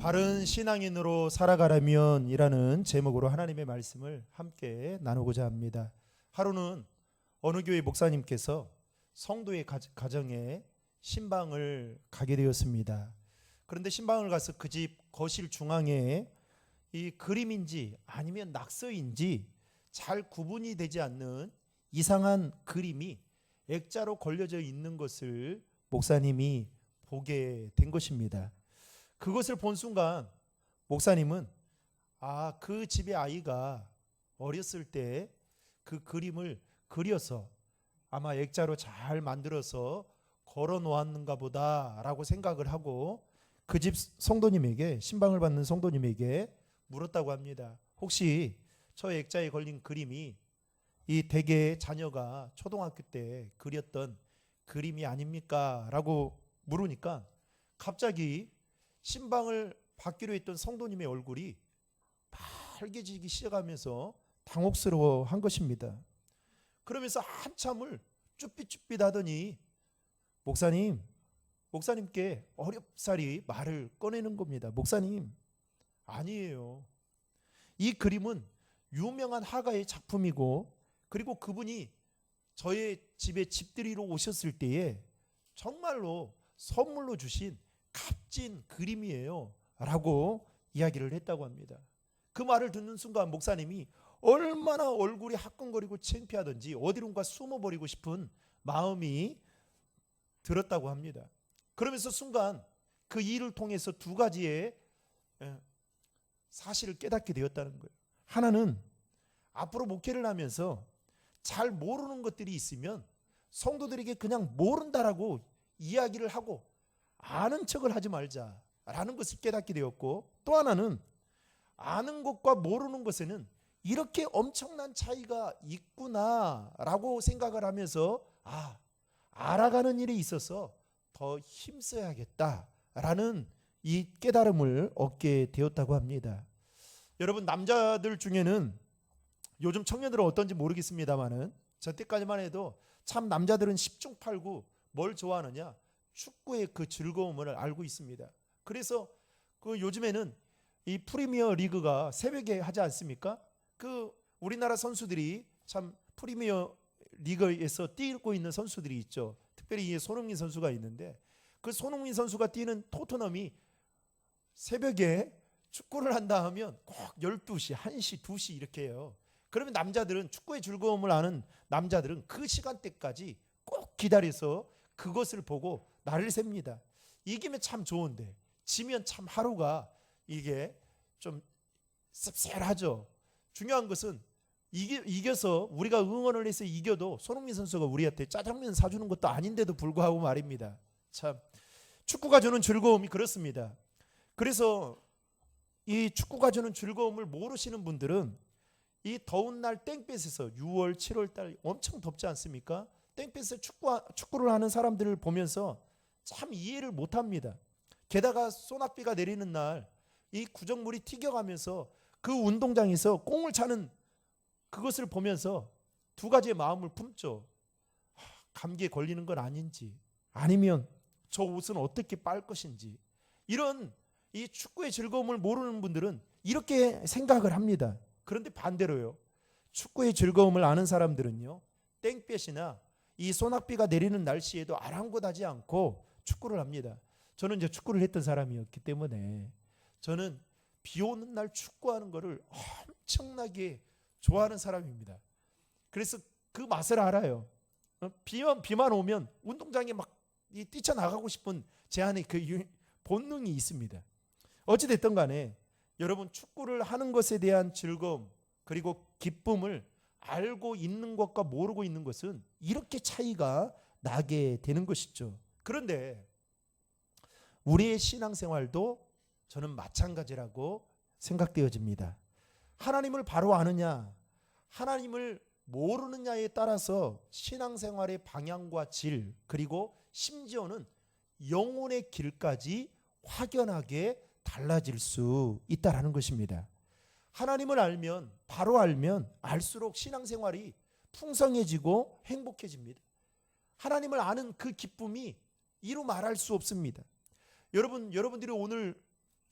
바른 신앙인으로 살아가려면 이라는 제목으로 하나님의 말씀을 함께 나누고자 합니다. 하루는 어느 교회 목사님께서 성도의 가정에 신방을 가게 되었습니다. 그런데 신방을 가서 그 집 거실 중앙에 이 그림인지 아니면 낙서인지 잘 구분이 되지 않는 이상한 그림이 액자로 걸려져 있는 것을 목사님이 보게 된 것입니다. 그것을 본 순간 목사님은 그 집의 아이가 어렸을 때 그 그림을 그려서 아마 액자로 잘 만들어서 걸어 놓았는가 보다라고 생각을 하고 그 집 성도님에게, 신방을 받는 성도님에게 물었다고 합니다. 혹시 저 액자에 걸린 그림이 이 댁의 자녀가 초등학교 때 그렸던 그림이 아닙니까? 라고 물으니까 갑자기 신방을 받기로 했던 성도님의 얼굴이 빨개지기 시작하면서 당혹스러워한 것입니다. 그러면서 한참을 쭈삣쭈삣 하더니 목사님께 어렵사리 말을 꺼내는 겁니다. 목사님, 아니에요. 이 그림은 유명한 화가의 작품이고, 그리고 그분이 저의 집에 집들이로 오셨을 때에 정말로 선물로 주신 값진 그림이에요 라고 이야기를 했다고 합니다. 그 말을 듣는 순간 목사님이 얼마나 얼굴이 화끈거리고 창피하던지 어디론가 숨어버리고 싶은 마음이 들었다고 합니다. 그러면서 순간 그 일을 통해서 두 가지의 사실을 깨닫게 되었다는 거예요. 하나는 앞으로 목회를 하면서 잘 모르는 것들이 있으면 성도들에게 그냥 모른다라고 이야기를 하고 아는 척을 하지 말자라는 것을 깨닫게 되었고, 또 하나는 아는 것과 모르는 것에는 이렇게 엄청난 차이가 있구나라고 생각을 하면서 알아가는 일에 있어서 더 힘써야겠다라는 이 깨달음을 얻게 되었다고 합니다. 여러분, 남자들 중에는 요즘 청년들은 어떤지 모르겠습니다만은 저 때까지만 해도 참 남자들은 10중 8구 뭘 좋아하느냐, 축구의 그 즐거움을 알고 있습니다. 그래서 그 요즘에는 이 프리미어 리그가 새벽에 하지 않습니까? 그 우리나라 선수들이 참 프리미어 리그에서 뛰고 있는 선수들이 있죠. 특별히 손흥민 선수가 있는데, 그 손흥민 선수가 뛰는 토트넘이 새벽에 축구를 한다 하면 꼭 12시, 1시, 2시 이렇게 해요. 그러면 남자들은, 축구의 즐거움을 아는 남자들은 그 시간대까지 꼭 기다려서 그것을 보고 날을 셉니다. 이기면 참 좋은데 지면 참 하루가 이게 좀 씁쓸하죠. 중요한 것은 이겨서 우리가 응원을 해서 이겨도 손흥민 선수가 우리한테 짜장면 사주는 것도 아닌데도 불구하고 말입니다. 참 축구가 주는 즐거움이 그렇습니다. 그래서 이 축구가 주는 즐거움을 모르시는 분들은 이 더운 날 땡볕에서 6월, 7월 달 엄청 덥지 않습니까? 땡볕에서 축구를 하는 사람들을 보면서 참 이해를 못합니다. 게다가 소낙비가 내리는 날 이 구정물이 튀겨가면서 그 운동장에서 공을 차는 그것을 보면서 두 가지의 마음을 품죠. 감기에 걸리는 건 아닌지, 아니면 저 옷은 어떻게 빨 것인지. 이런 이 축구의 즐거움을 모르는 분들은 이렇게 생각을 합니다. 그런데 반대로요, 축구의 즐거움을 아는 사람들은요, 땡볕이나 이 소낙비가 내리는 날씨에도 아랑곳하지 않고 축구를 합니다. 저는 이제 축구를 했던 사람이었기 때문에 저는 비 오는 날 축구하는 거를 엄청나게 좋아하는 사람입니다. 그래서 그 맛을 알아요. 비만 오면 운동장에 막 뛰쳐나가고 싶은 제 안에 그 본능이 있습니다. 어찌됐든 간에 여러분, 축구를 하는 것에 대한 즐거움 그리고 기쁨을 알고 있는 것과 모르고 있는 것은 이렇게 차이가 나게 되는 것이죠. 그런데 우리의 신앙생활도 저는 마찬가지라고 생각되어집니다. 하나님을 바로 아느냐, 하나님을 모르느냐에 따라서 신앙생활의 방향과 질, 그리고 심지어는 영혼의 길까지 확연하게 달라질 수 있다라는 것입니다. 하나님을 알면, 바로 알면 알수록 신앙생활이 풍성해지고 행복해집니다. 하나님을 아는 그 기쁨이 이루 말할 수 없습니다. 여러분들이 오늘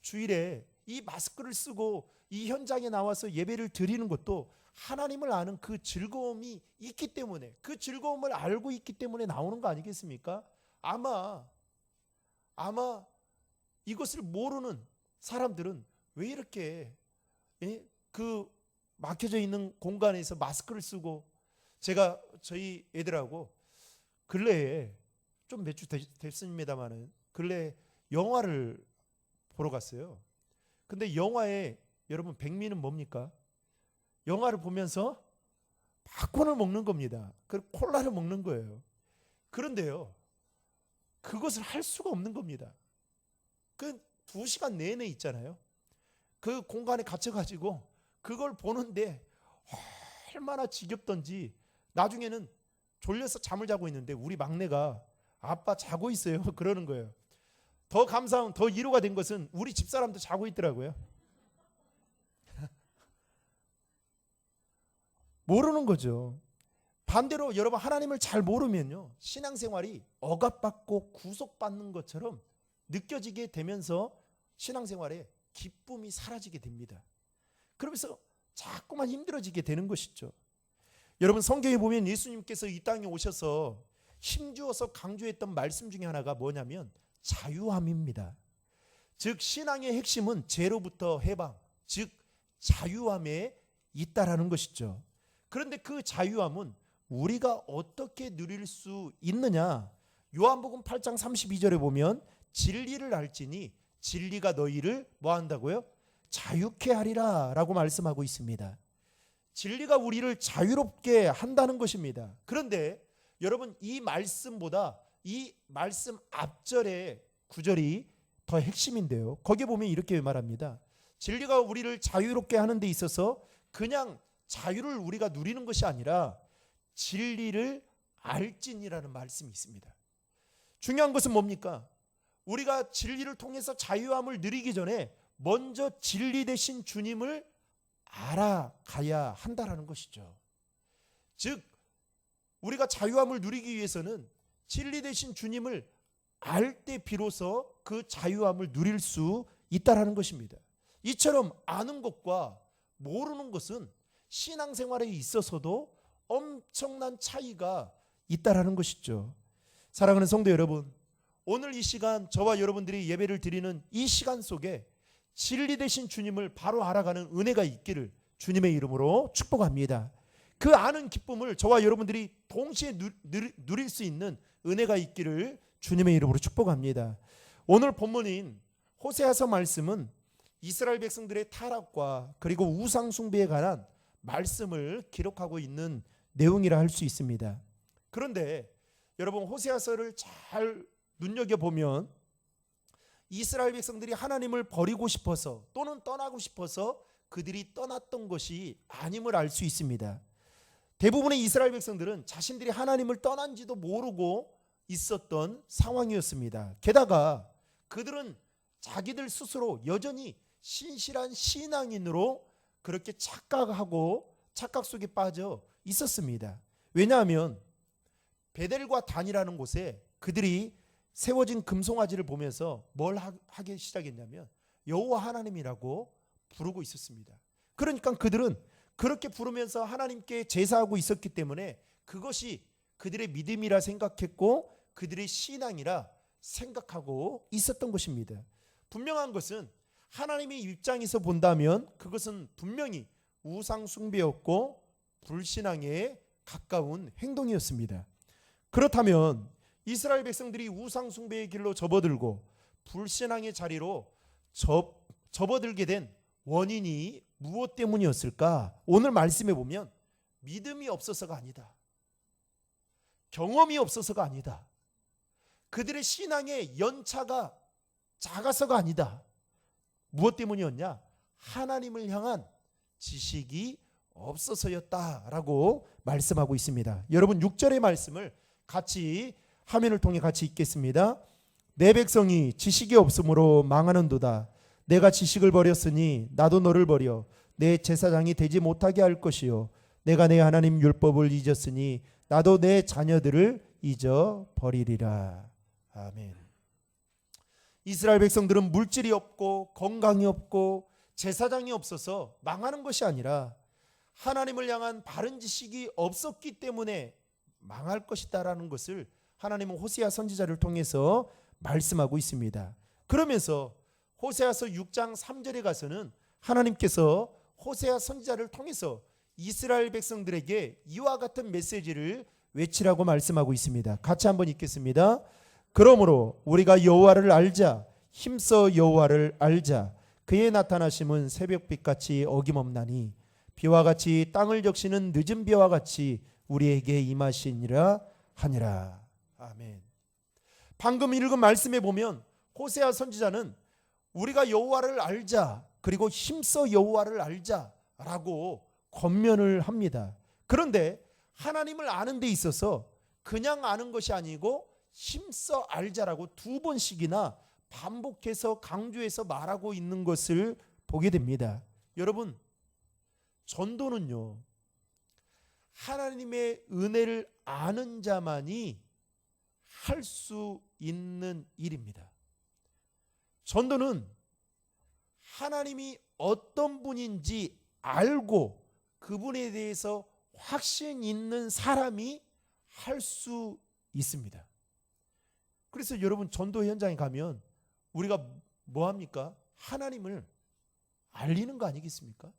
주일에 이 마스크를 쓰고 이 현장에 나와서 예배를 드리는 것도 하나님을 아는 그 즐거움이 있기 때문에, 그 즐거움을 알고 있기 때문에 나오는 거 아니겠습니까? 아마 이것을 모르는 사람들은 왜 이렇게 그 막혀져 있는 공간에서 마스크를 쓰고, 제가 저희 애들하고 근래에 좀 몇 주 됐습니다만은 근래에 영화를 보러 갔어요. 근데 영화에 여러분 백미는 뭡니까? 영화를 보면서 팝콘을 먹는 겁니다. 그리고 콜라를 먹는 거예요. 그런데요, 그것을 할 수가 없는 겁니다. 그 2시간 내내 있잖아요. 그 공간에 갇혀가지고 그걸 보는데 얼마나 지겹던지, 나중에는 졸려서 잠을 자고 있는데 우리 막내가 아빠 자고 있어요 그러는 거예요. 더 감사한, 더 위로가 된 것은 우리 집사람도 자고 있더라고요. 모르는 거죠. 반대로 여러분, 하나님을 잘 모르면요, 신앙생활이 억압받고 구속받는 것처럼 느껴지게 되면서 신앙생활에 기쁨이 사라지게 됩니다. 그러면서 자꾸만 힘들어지게 되는 것이죠. 여러분, 성경에 보면 예수님께서 이 땅에 오셔서 힘주어서 강조했던 말씀 중에 하나가 뭐냐면 자유함입니다. 즉 신앙의 핵심은 죄로부터 해방, 즉 자유함에 있다라는 것이죠. 그런데 그 자유함은 우리가 어떻게 누릴 수 있느냐? 요한복음 8장 32절에 보면 진리를 알지니 진리가 너희를 뭐 한다고요? 자유케 하리라 라고 말씀하고 있습니다. 진리가 우리를 자유롭게 한다는 것입니다. 그런데 여러분, 이 말씀보다 이 말씀 앞절의 구절이 더 핵심인데요. 거기에 보면 이렇게 말합니다. 진리가 우리를 자유롭게 하는 데 있어서 그냥 자유를 우리가 누리는 것이 아니라 진리를 알진이라는 말씀이 있습니다. 중요한 것은 뭡니까? 우리가 진리를 통해서 자유함을 누리기 전에 먼저 진리 되신 주님을 알아가야 한다라는 것이죠. 즉 우리가 자유함을 누리기 위해서는 진리 되신 주님을 알 때 비로소 그 자유함을 누릴 수 있다라는 것입니다. 이처럼 아는 것과 모르는 것은 신앙생활에 있어서도 엄청난 차이가 있다라는 것이죠. 사랑하는 성도 여러분, 오늘 이 시간 저와 여러분들이 예배를 드리는 이 시간 속에 진리 되신 주님을 바로 알아가는 은혜가 있기를 주님의 이름으로 축복합니다. 그 아는 기쁨을 저와 여러분들이 동시에 누릴 수 있는 은혜가 있기를 주님의 이름으로 축복합니다. 오늘 본문인 호세아서 말씀은 이스라엘 백성들의 타락과 그리고 우상 숭배에 관한 말씀을 기록하고 있는 내용이라 할 수 있습니다. 그런데 여러분, 호세아서를 잘 눈여겨보면 이스라엘 백성들이 하나님을 버리고 싶어서 또는 떠나고 싶어서 그들이 떠났던 것이 아님을 알 수 있습니다. 대부분의 이스라엘 백성들은 자신들이 하나님을 떠난지도 모르고 있었던 상황이었습니다. 게다가 그들은 자기들 스스로 여전히 신실한 신앙인으로 그렇게 착각하고 착각 속에 빠져 있었습니다. 왜냐하면 베델과 단이라는 곳에 그들이 세워진 금송아지를 보면서 뭘 하기 시작했냐면 여호와 하나님이라고 부르고 있었습니다. 그러니까 그들은 그렇게 부르면서 하나님께 제사하고 있었기 때문에 그것이 그들의 믿음이라 생각했고 그들의 신앙이라 생각하고 있었던 것입니다. 분명한 것은 하나님의 입장에서 본다면 그것은 분명히 우상 숭배였고 불신앙에 가까운 행동이었습니다. 그렇다면 이스라엘 백성들이 우상 숭배의 길로 접어들고 불신앙의 자리로 접어들게 된 원인이 무엇 때문이었을까? 오늘 말씀에 보면 믿음이 없어서가 아니다. 경험이 없어서가 아니다. 그들의 신앙의 연차가 작아서가 아니다. 무엇 때문이었냐? 하나님을 향한 지식이 없어서였다라고 말씀하고 있습니다. 여러분 6절의 말씀을 같이 화면을 통해 같이 읽겠습니다. 내 백성이 지식이 없으므로 망하는도다. 내가 지식을 버렸으니 나도 너를 버려 내 제사장이 되지 못하게 할 것이요 내가 내 하나님 율법을 잊었으니 나도 내 자녀들을 잊어버리리라. 아멘. 이스라엘 백성들은 물질이 없고 건강이 없고 제사장이 없어서 망하는 것이 아니라 하나님을 향한 바른 지식이 없었기 때문에 망할 것이다라는 것을 하나님은 호세아 선지자를 통해서 말씀하고 있습니다. 그러면서 호세아서 6장 3절에 가서는 하나님께서 호세아 선지자를 통해서 이스라엘 백성들에게 이와 같은 메시지를 외치라고 말씀하고 있습니다. 같이 한번 읽겠습니다. 그러므로 우리가 여호와를 알자, 힘써 여호와를 알자. 그의 나타나심은 새벽빛같이 어김없나니 비와 같이 땅을 적시는 늦은 비와 같이 우리에게 임하시니라 하니라. 아멘. 방금 읽은 말씀에 보면 호세아 선지자는 우리가 여호와를 알자, 그리고 힘써 여호와를 알자라고 권면을 합니다. 그런데 하나님을 아는 데 있어서 그냥 아는 것이 아니고 힘써 알자라고 두 번씩이나 반복해서 강조해서 말하고 있는 것을 보게 됩니다. 여러분, 전도는요, 하나님의 은혜를 아는 자만이 할 수 있는 일입니다. 전도는 하나님이 어떤 분인지 알고 그분에 대해서 확신 있는 사람이 할 수 있습니다. 그래서 여러분, 전도 현장에 가면 우리가 뭐 합니까? 하나님을 알리는 거 아니겠습니까?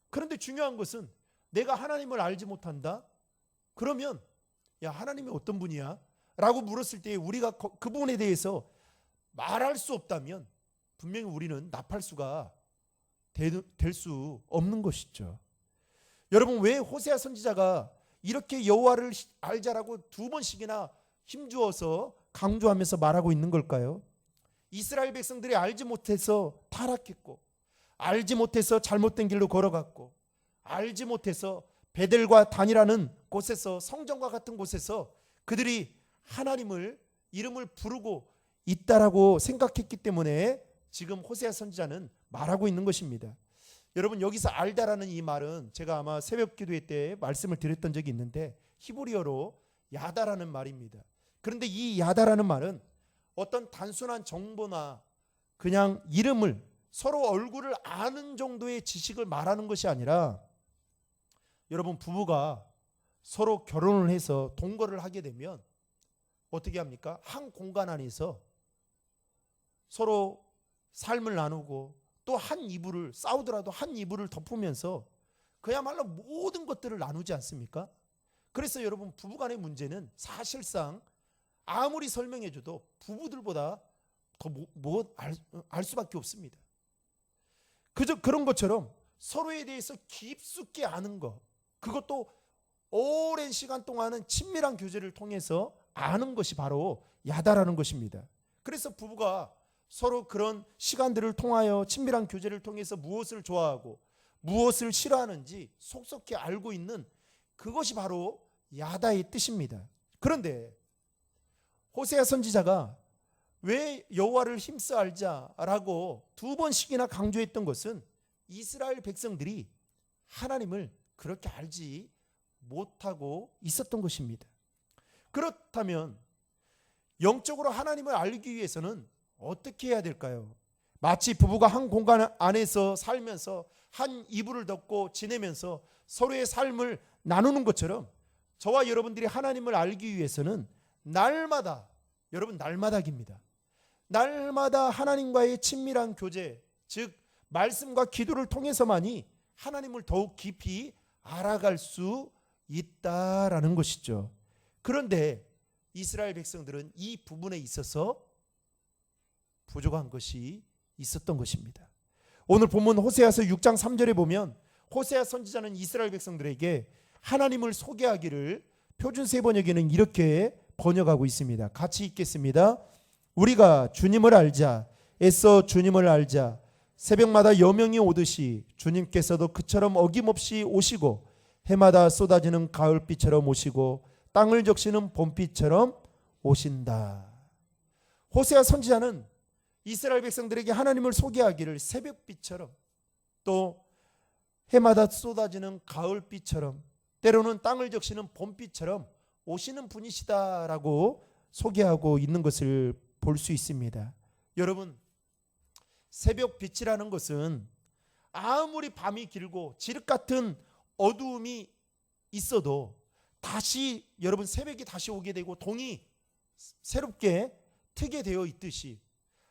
그런데 중요한 것은 내가 하나님을 알지 못한다? 그러면 야, 하나님이 어떤 분이야? 라고 물었을 때 우리가 그 부분에 대해서 말할 수 없다면 분명히 우리는 나팔수가 될 수 없는 것이죠. 여러분, 왜 호세아 선지자가 이렇게 여호와를 알자라고 두 번씩이나 힘주어서 강조하면서 말하고 있는 걸까요? 이스라엘 백성들이 알지 못해서 타락했고, 알지 못해서 잘못된 길로 걸어갔고, 알지 못해서 베델과 단이라는 곳에서, 성전과 같은 곳에서 그들이 하나님을 이름을 부르고 있다라고 생각했기 때문에 지금 호세아 선지자는 말하고 있는 것입니다. 여러분, 여기서 알다라는 이 말은 제가 아마 새벽 기도회 때 말씀을 드렸던 적이 있는데 히브리어로 야다라는 말입니다. 그런데 이 야다라는 말은 어떤 단순한 정보나 그냥 이름을, 서로 얼굴을 아는 정도의 지식을 말하는 것이 아니라, 여러분, 부부가 서로 결혼을 해서 동거를 하게 되면 어떻게 합니까? 한 공간 안에서 서로 삶을 나누고 또 한 이불을, 싸우더라도 한 이불을 덮으면서 그야말로 모든 것들을 나누지 않습니까? 그래서 여러분, 부부간의 문제는 사실상 아무리 설명해줘도 부부들보다 더 알 수밖에 없습니다. 그저 그런 것처럼 서로에 대해서 깊숙이 아는 것, 그것도 오랜 시간 동안은 친밀한 교제를 통해서 아는 것이 바로 야다라는 것입니다. 그래서 부부가 서로 그런 시간들을 통하여 친밀한 교제를 통해서 무엇을 좋아하고 무엇을 싫어하는지 속속히 알고 있는 그것이 바로 야다의 뜻입니다. 그런데 호세아 선지자가 왜 여호와를 힘써 알자라고 두 번씩이나 강조했던 것은 이스라엘 백성들이 하나님을 그렇게 알지 못하고 있었던 것입니다. 그렇다면 영적으로 하나님을 알기 위해서는 어떻게 해야 될까요? 마치 부부가 한 공간 안에서 살면서 한 이불을 덮고 지내면서 서로의 삶을 나누는 것처럼 저와 여러분들이 하나님을 알기 위해서는 날마다, 여러분, 날마다입니다. 날마다 하나님과의 친밀한 교제, 즉 말씀과 기도를 통해서만이 하나님을 더욱 깊이 알아갈 수 있다라는 것이죠. 그런데 이스라엘 백성들은 이 부분에 있어서 부족한 것이 있었던 것입니다. 오늘 본문 호세아서 6장 3절에 보면 호세아 선지자는 이스라엘 백성들에게 하나님을 소개하기를 표준 세번역에는 이렇게 번역하고 있습니다. 같이 읽겠습니다. 우리가 주님을 알자, 애써 주님을 알자. 새벽마다 여명이 오듯이 주님께서도 그처럼 어김없이 오시고 해마다 쏟아지는 가을비처럼 오시고 땅을 적시는 봄비처럼 오신다. 호세아 선지자는 이스라엘 백성들에게 하나님을 소개하기를 새벽비처럼, 또 해마다 쏟아지는 가을비처럼, 때로는 땅을 적시는 봄비처럼 오시는 분이시다라고 소개하고 있는 것을 볼 수 있습니다. 여러분, 새벽 빛이라는 것은 아무리 밤이 길고 지륵 같은 어두움이 있어도 다시 여러분 새벽이 다시 오게 되고 동이 새롭게 트게 되어 있듯이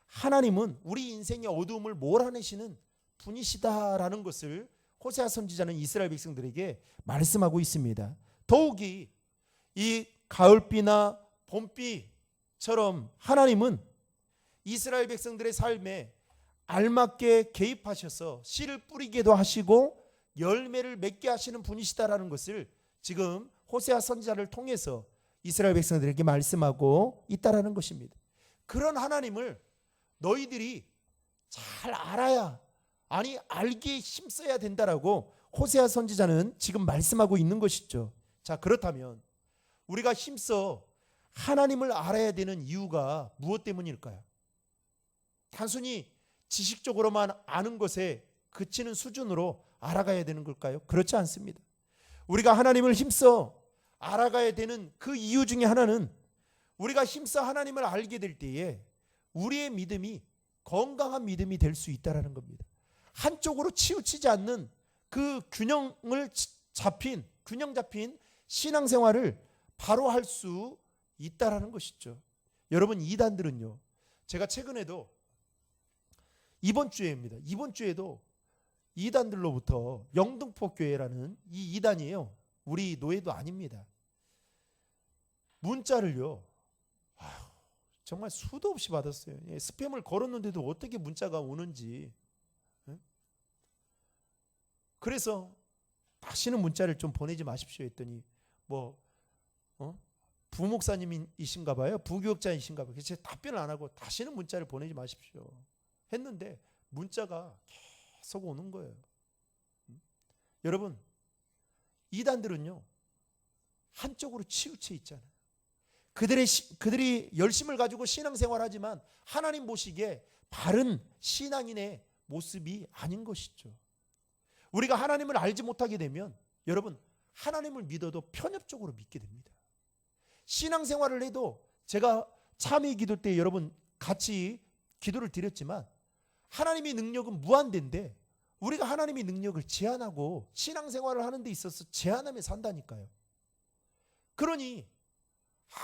하나님은 우리 인생의 어두움을 몰아내시는 분이시다라는 것을 호세아 선지자는 이스라엘 백성들에게 말씀하고 있습니다. 더욱이 이 가을비나 봄비처럼 하나님은 이스라엘 백성들의 삶에 알맞게 개입하셔서 씨를 뿌리게도 하시고 열매를 맺게 하시는 분이시다라는 것을 지금 호세아 선지자를 통해서 이스라엘 백성들에게 말씀하고 있다라는 것입니다. 그런 하나님을 너희들이 잘 알아야, 아니 알기에 힘써야 된다라고 호세아 선지자는 지금 말씀하고 있는 것이죠. 자, 그렇다면 우리가 힘써 하나님을 알아야 되는 이유가 무엇 때문일까요? 단순히 지식적으로만 아는 것에 그치는 수준으로 알아가야 되는 걸까요? 그렇지 않습니다. 우리가 하나님을 힘써 알아가야 되는 그 이유 중에 하나는 우리가 힘써 하나님을 알게 될 때에 우리의 믿음이 건강한 믿음이 될 수 있다는 겁니다. 한쪽으로 치우치지 않는 그 균형 잡힌 신앙생활을 바로 할 수 있다는 것이죠. 여러분, 이단들은요, 제가 최근에도 이번 주에도 이단들로부터 영등포교회라는 이 이단이에요. 우리 노예도 아닙니다. 문자를요, 정말 수도 없이 받았어요. 스팸을 걸었는데도 어떻게 문자가 오는지. 그래서 다시는 문자를 좀 보내지 마십시오 했더니 부목사님이신가 봐요. 부교육자이신가 봐요. 그래서 제가 답변을 안 하고 다시는 문자를 보내지 마십시오 했는데 문자가 계속 오는 거예요. 여러분, 이단들은요 한쪽으로 치우쳐 있잖아요. 그들이 열심을 가지고 신앙생활하지만 하나님 보시기에 바른 신앙인의 모습이 아닌 것이죠. 우리가 하나님을 알지 못하게 되면 여러분, 하나님을 믿어도 편협적으로 믿게 됩니다. 신앙생활을 해도 제가 참회 기도 때 여러분 같이 기도를 드렸지만 하나님의 능력은 무한대인데 우리가 하나님의 능력을 제한하고 신앙생활을 하는 데 있어서 제한하며 산다니까요. 그러니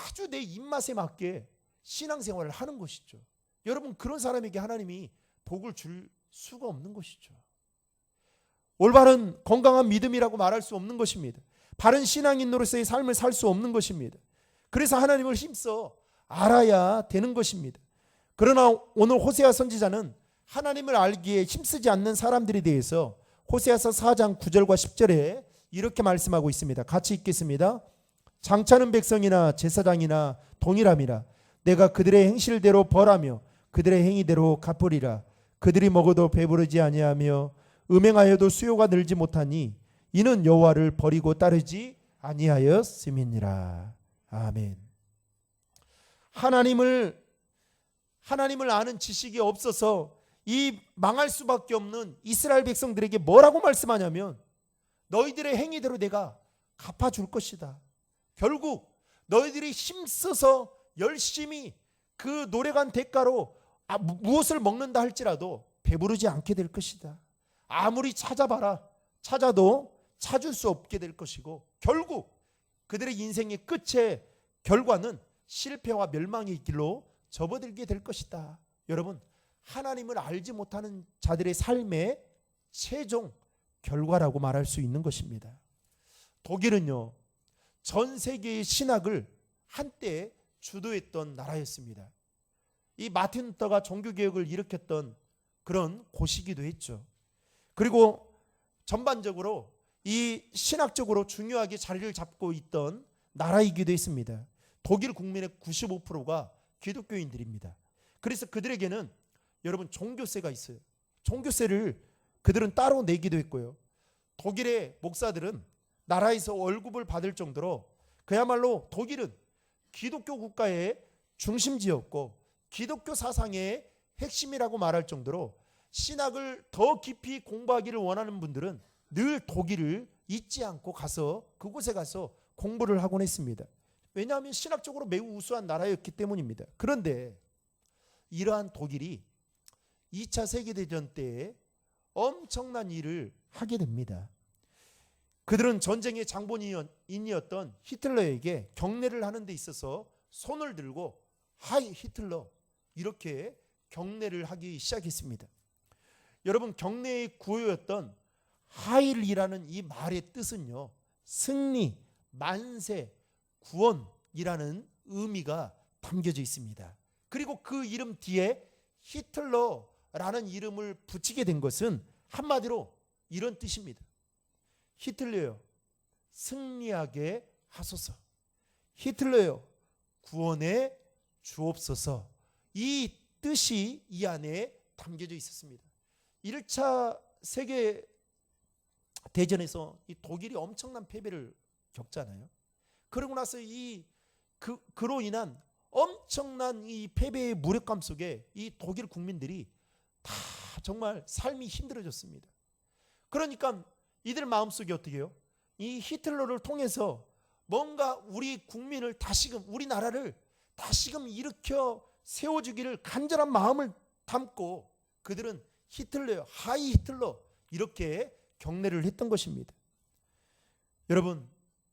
아주 내 입맛에 맞게 신앙생활을 하는 것이죠. 여러분, 그런 사람에게 하나님이 복을 줄 수가 없는 것이죠. 올바른 건강한 믿음이라고 말할 수 없는 것입니다. 바른 신앙인으로서의 삶을 살 수 없는 것입니다. 그래서 하나님을 힘써 알아야 되는 것입니다. 그러나 오늘 호세아 선지자는 하나님을 알기에 힘쓰지 않는 사람들에 대해서 호세아서 4장 9절과 10절에 이렇게 말씀하고 있습니다. 같이 읽겠습니다. 장차는 백성이나 제사장이나 동일함이라. 내가 그들의 행실대로 벌하며 그들의 행위대로 갚으리라. 그들이 먹어도 배부르지 아니하며 음행하여도 수요가 늘지 못하니 이는 여호와를 버리고 따르지 아니하였음이니라. 아멘. 하나님을 아는 지식이 없어서 이 망할 수밖에 없는 이스라엘 백성들에게 뭐라고 말씀하냐면 너희들의 행위대로 내가 갚아줄 것이다. 결국 너희들이 힘써서 열심히 그 노력한 대가로 무엇을 먹는다 할지라도 배부르지 않게 될 것이다. 아무리 찾아도 찾을 수 없게 될 것이고 결국 그들의 인생의 끝의 결과는 실패와 멸망의 길로 접어들게 될 것이다. 여러분, 하나님을 알지 못하는 자들의 삶의 최종 결과라고 말할 수 있는 것입니다. 독일은요, 전 세계의 신학을 한때 주도했던 나라였습니다. 이 마틴 루터가 종교개혁을 일으켰던 그런 곳이기도 했죠. 그리고 전반적으로 이 신학적으로 중요하게 자리를 잡고 있던 나라이기도 했습니다. 독일 국민의 95%가 기독교인들입니다. 그래서 그들에게는 여러분 종교세가 있어요. 종교세를 그들은 따로 내기도 했고요. 독일의 목사들은 나라에서 월급을 받을 정도로 그야말로 독일은 기독교 국가의 중심지였고 기독교 사상의 핵심이라고 말할 정도로 신학을 더 깊이 공부하기를 원하는 분들은 늘 독일을 잊지 않고 그곳에 가서 공부를 하곤 했습니다. 왜냐하면 신학적으로 매우 우수한 나라였기 때문입니다. 그런데 이러한 독일이 2차 세계대전 때에 엄청난 일을 하게 됩니다. 그들은 전쟁의 장본인이었던 히틀러에게 경례를 하는 데 있어서 손을 들고 하이 히틀러 이렇게 경례를 하기 시작했습니다. 여러분, 경례의 구호였던 하일이라는 이 말의 뜻은요, 승리, 만세, 구원이라는 의미가 담겨져 있습니다. 그리고 그 이름 뒤에 히틀러라는 이름을 붙이게 된 것은 한마디로 이런 뜻입니다. 히틀러요, 승리하게 하소서. 히틀러요, 구원해 주옵소서. 이 뜻이 이 안에 담겨져 있었습니다. 1차 세계 대전에서 이 독일이 엄청난 패배를 겪잖아요. 그러고 나서 그로 인한 엄청난 이 패배의 무력감 속에 이 독일 국민들이 다 정말 삶이 힘들어졌습니다. 그러니까 이들 마음속에 어떻게 해요? 이 히틀러를 통해서 뭔가 우리 국민을 다시금, 우리나라를 다시금 일으켜 세워주기를 간절한 마음을 담고 그들은 히틀러요, 하이 히틀러 이렇게 경례를 했던 것입니다. 여러분,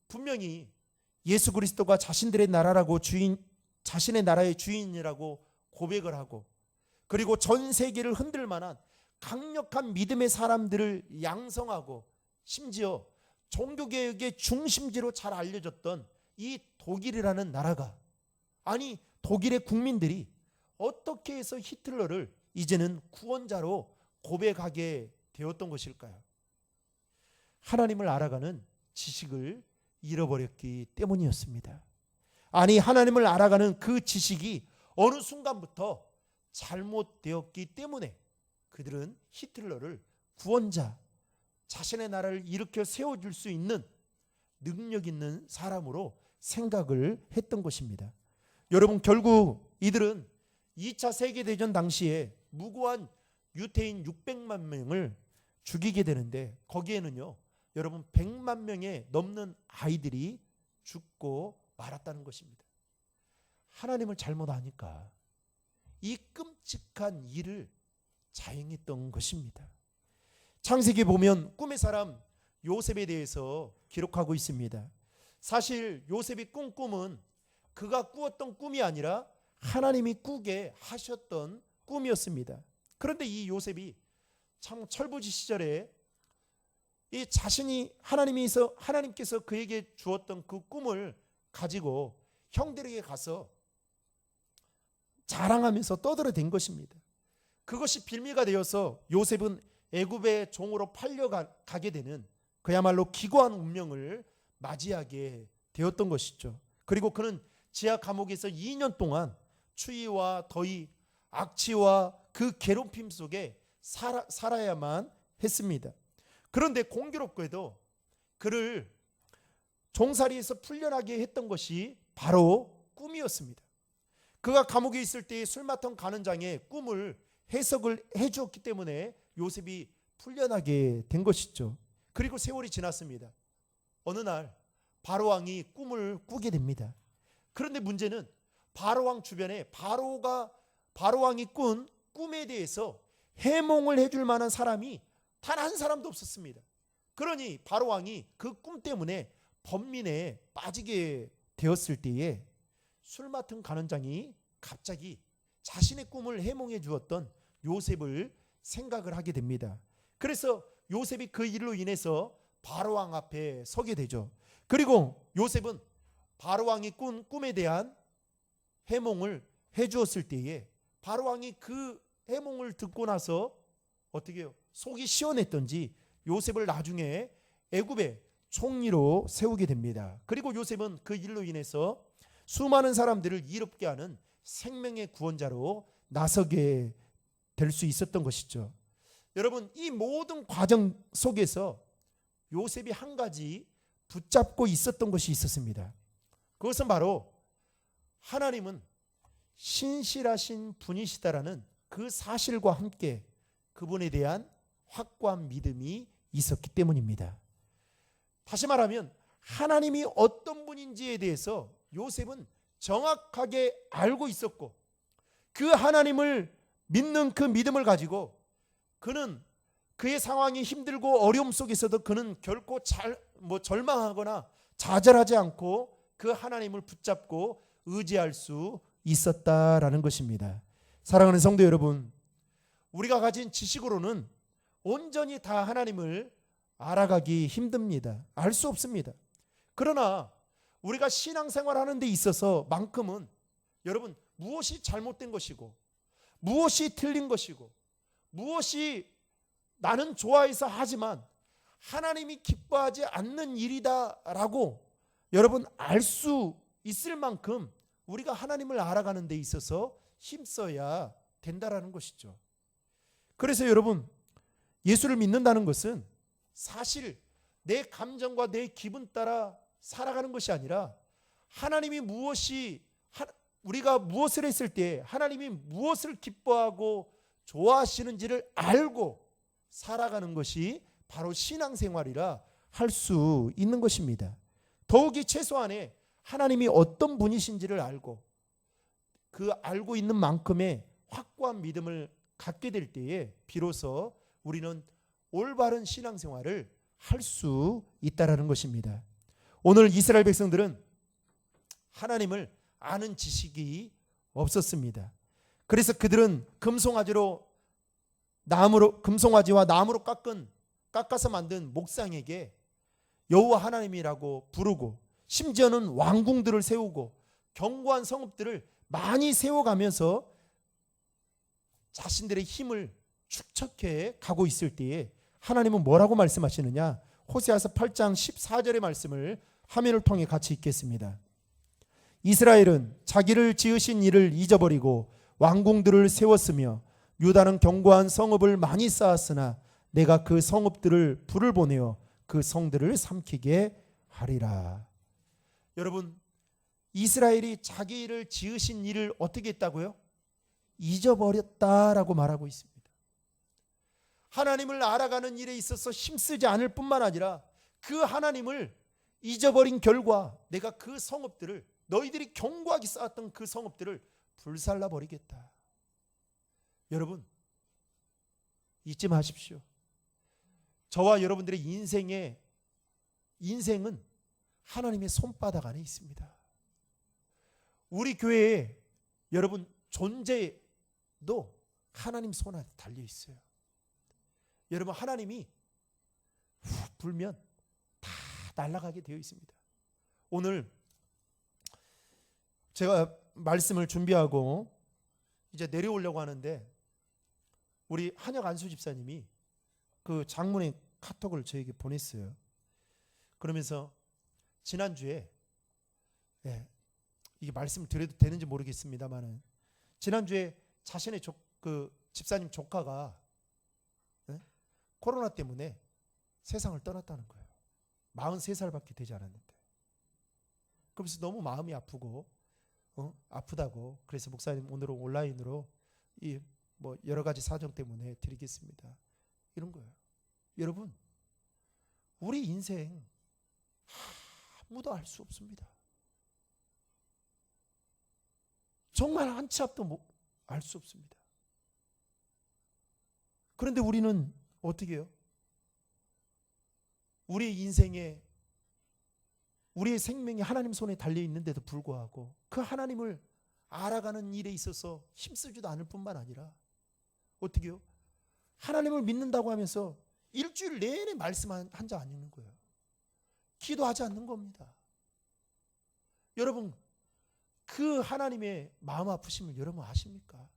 분명히 예수 그리스도가 자신들의 나라라고 자신의 나라의 주인이라고 고백을 하고, 그리고 전 세계를 흔들 만한 강력한 믿음의 사람들을 양성하고, 심지어 종교개혁의 중심지로 잘 알려졌던 이 독일이라는 나라가, 아니 독일의 국민들이 어떻게 해서 히틀러를 이제는 구원자로 고백하게 되었던 것일까요? 하나님을 알아가는 지식을 잃어버렸기 때문이었습니다. 아니, 하나님을 알아가는 그 지식이 어느 순간부터 잘못되었기 때문에 그들은 히틀러를 구원자, 자신의 나라를 일으켜 세워줄 수 있는 능력 있는 사람으로 생각을 했던 것입니다. 여러분, 결국 이들은 2차 세계대전 당시에 무고한 유태인 600만 명을 죽이게 되는데, 거기에는요, 여러분 100만 명에 넘는 아이들이 죽고 말았다는 것입니다. 하나님을 잘못 아니까 이 끔찍한 일을 자행했던 것입니다. 창세기에 보면 꿈의 사람 요셉에 대해서 기록하고 있습니다. 사실 요셉이 꾼 꿈은 그가 꾸었던 꿈이 아니라 하나님이 꾸게 하셨던 꿈이었습니다. 그런데 이 요셉이 참 철부지 시절에 이 자신이 하나님께서 그에게 주었던 그 꿈을 가지고 형들에게 가서 자랑하면서 떠들어댄 것입니다. 그것이 빌미가 되어서 요셉은 애굽의 종으로 팔려가게 되는 그야말로 기구한 운명을 맞이하게 되었던 것이죠. 그리고 그는 지하 감옥에서 2년 동안 추위와 더위, 악취와 그 괴롭힘 속에 살아야만 했습니다. 그런데 공교롭게도 그를 종살이에서 풀려나게 했던 것이 바로 꿈이었습니다. 그가 감옥에 있을 때 술 맡던 간원장의 꿈을 해석을 해주었기 때문에 요셉이 풀려나게 된 것이죠. 그리고 세월이 지났습니다. 어느 날 바로왕이 꿈을 꾸게 됩니다. 그런데 문제는 바로왕 주변에 바로왕이 꾼 꿈에 대해서 해몽을 해줄 만한 사람이 단 한 사람도 없었습니다. 그러니 바로왕이 그 꿈 때문에 번민에 빠지게 되었을 때에 술 맡은 간원장이 갑자기 자신의 꿈을 해몽해 주었던 요셉을 생각을 하게 됩니다. 그래서 요셉이 그 일로 인해서 바로왕 앞에 서게 되죠. 그리고 요셉은 바로왕이 꾼 꿈에 대한 해몽을 해 주었을 때에 바로왕이 그 해몽을 듣고 나서 어떻게 해요? 속이 시원했던지 요셉을 나중에 애굽의 총리로 세우게 됩니다. 그리고 요셉은 그 일로 인해서 수많은 사람들을 이롭게 하는 생명의 구원자로 나서게 될 수 있었던 것이죠. 여러분, 이 모든 과정 속에서 요셉이 한 가지 붙잡고 있었던 것이 있었습니다. 그것은 바로 하나님은 신실하신 분이시다라는 그 사실과 함께 그분에 대한 확고한 믿음이 있었기 때문입니다. 다시 말하면 하나님이 어떤 분인지에 대해서 요셉은 정확하게 알고 있었고, 그 하나님을 믿는 그 믿음을 가지고 그는 그의 상황이 힘들고 어려움 속에서도 그는 결코 절망하거나 좌절하지 않고 그 하나님을 붙잡고 의지할 수 있었다라는 것입니다. 사랑하는 성도 여러분, 우리가 가진 지식으로는 온전히 다 하나님을 알아가기 힘듭니다. 알 수 없습니다. 그러나 우리가 신앙생활하는 데 있어서 만큼은 여러분, 무엇이 잘못된 것이고 무엇이 틀린 것이고 무엇이 나는 좋아해서 하지만 하나님이 기뻐하지 않는 일이다라고 여러분 알 수 있을 만큼 우리가 하나님을 알아가는 데 있어서 힘써야 된다라는 것이죠. 그래서 여러분, 예수를 믿는다는 것은 사실 내 감정과 내 기분 따라 살아가는 것이 아니라 하나님이 우리가 무엇을 했을 때 하나님이 무엇을 기뻐하고 좋아하시는지를 알고 살아가는 것이 바로 신앙생활이라 할 수 있는 것입니다. 더욱이 최소한의 하나님이 어떤 분이신지를 알고 그 알고 있는 만큼의 확고한 믿음을 갖게 될 때에 비로소 우리는 올바른 신앙생활을 할 수 있다라는 것입니다. 오늘 이스라엘 백성들은 하나님을 아는 지식이 없었습니다. 그래서 그들은 금송아지와 나무로 깎아서 만든 목상에게 여호와 하나님이라고 부르고 심지어는 왕궁들을 세우고 견고한 성읍들을 많이 세워가면서 자신들의 힘을 축적해 가고 있을 때에 하나님은 뭐라고 말씀하시느냐? 호세아서 8장 14절의 말씀을 화면을 통해 같이 읽겠습니다. 이스라엘은 자기를 지으신 이를 잊어버리고 왕궁들을 세웠으며 유다는 견고한 성읍을 많이 쌓았으나 내가 그 성읍들을 불을 보내어 그 성들을 삼키게 하리라. 여러분, 이스라엘이 자기를 지으신 일을 어떻게 했다고요? 잊어버렸다라고 말하고 있습니다. 하나님을 알아가는 일에 있어서 힘쓰지 않을 뿐만 아니라 그 하나님을 잊어버린 결과 내가 그 성읍들을, 너희들이 견고하게 쌓았던 그 성읍들을 불살라 버리겠다. 여러분, 잊지 마십시오. 저와 여러분들의 인생은 하나님의 손바닥 안에 있습니다. 우리 교회에 여러분 존재도 하나님 손 안에 달려 있어요. 여러분, 하나님이 훅 불면 다 날아가게 되어 있습니다. 오늘 제가 말씀을 준비하고 이제 내려오려고 하는데 우리 한혁 안수 집사님이 그 장문의 카톡을 저에게 보냈어요. 그러면서 지난주에 이게 말씀을 드려도 되는지 모르겠습니다만은 지난주에 자신의 그 집사님 조카가 코로나 때문에 세상을 떠났다는 거예요. 43살밖에 되지 않았는데. 그래서 너무 마음이 아프고 아프다고, 그래서 목사님 오늘은 온라인으로 뭐 여러 가지 사정 때문에 드리겠습니다, 이런 거예요. 여러분, 우리 인생 아무도 알 수 없습니다. 정말 한 치 앞도 알 수 없습니다. 그런데 우리는 어떻게 해요? 우리의 인생에, 우리의 생명이 하나님 손에 달려 있는데도 불구하고 그 하나님을 알아가는 일에 있어서 힘쓰지도 않을 뿐만 아니라 어떻게 해요? 하나님을 믿는다고 하면서 일주일 내내 말씀 한 장 안 읽는 거예요. 기도하지 않는 겁니다. 여러분, 그 하나님의 마음 아프심을 여러분 아십니까?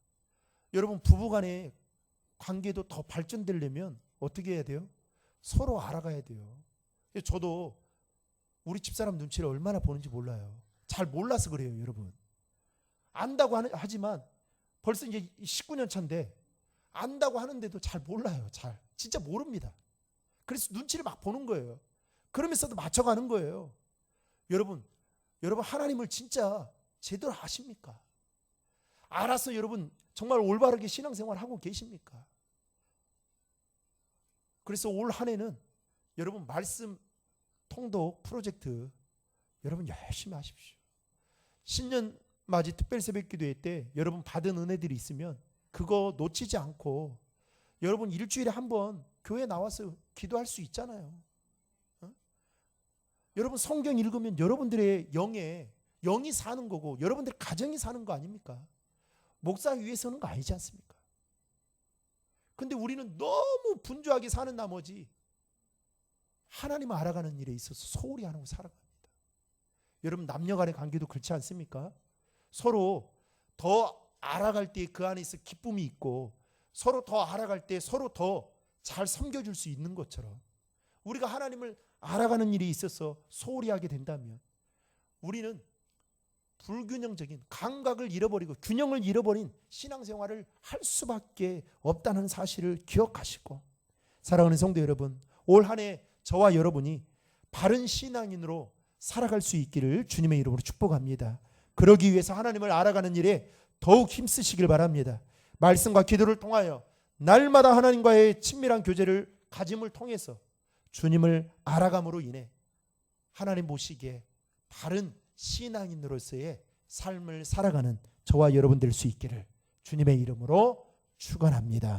여러분, 부부간의 관계도 더 발전되려면 어떻게 해야 돼요? 서로 알아가야 돼요. 저도 우리 집사람 눈치를 얼마나 보는지 몰라요. 잘 몰라서 그래요, 여러분. 안다고 하지만 벌써 이제 19년 차인데 안다고 하는데도 잘 몰라요. 진짜 모릅니다. 그래서 눈치를 막 보는 거예요. 그러면서도 맞춰가는 거예요. 여러분 하나님을 진짜 제대로 아십니까? 알아서 여러분 정말 올바르게 신앙생활 하고 계십니까? 그래서 올 한 해는 여러분 말씀 통독 프로젝트 여러분 열심히 하십시오. 신년 맞이 특별 새벽 기도회 때 여러분 받은 은혜들이 있으면 그거 놓치지 않고 여러분 일주일에 한 번 교회 나와서 기도할 수 있잖아요. 여러분 성경 읽으면 여러분들의 영이 사는 거고 여러분들의 가정이 사는 거 아닙니까? 목사 위에 서는 거 아니지 않습니까? 근데 우리는 너무 분주하게 사는 나머지 하나님을 알아가는 일에 있어서 소홀히 안 하고 살아갑니다. 여러분 남녀 간의 관계도 그렇지 않습니까? 서로 더 알아갈 때 그 안에 있어 기쁨이 있고 서로 더 알아갈 때 서로 더 잘 섬겨줄 수 있는 것처럼 우리가 하나님을 알아가는 일이 있어서 소홀히 하게 된다면 우리는 불균형적인 감각을 잃어버리고 균형을 잃어버린 신앙생활을 할 수밖에 없다는 사실을 기억하시고 사랑하는 성도 여러분, 올 한 해 저와 여러분이 바른 신앙인으로 살아갈 수 있기를 주님의 이름으로 축복합니다. 그러기 위해서 하나님을 알아가는 일에 더욱 힘쓰시길 바랍니다. 말씀과 기도를 통하여 날마다 하나님과의 친밀한 교제를 가짐을 통해서 주님을 알아감으로 인해 하나님 보시기에 바른 신앙인으로서의 삶을 살아가는 저와 여러분 될 수 있기를 주님의 이름으로 축원합니다.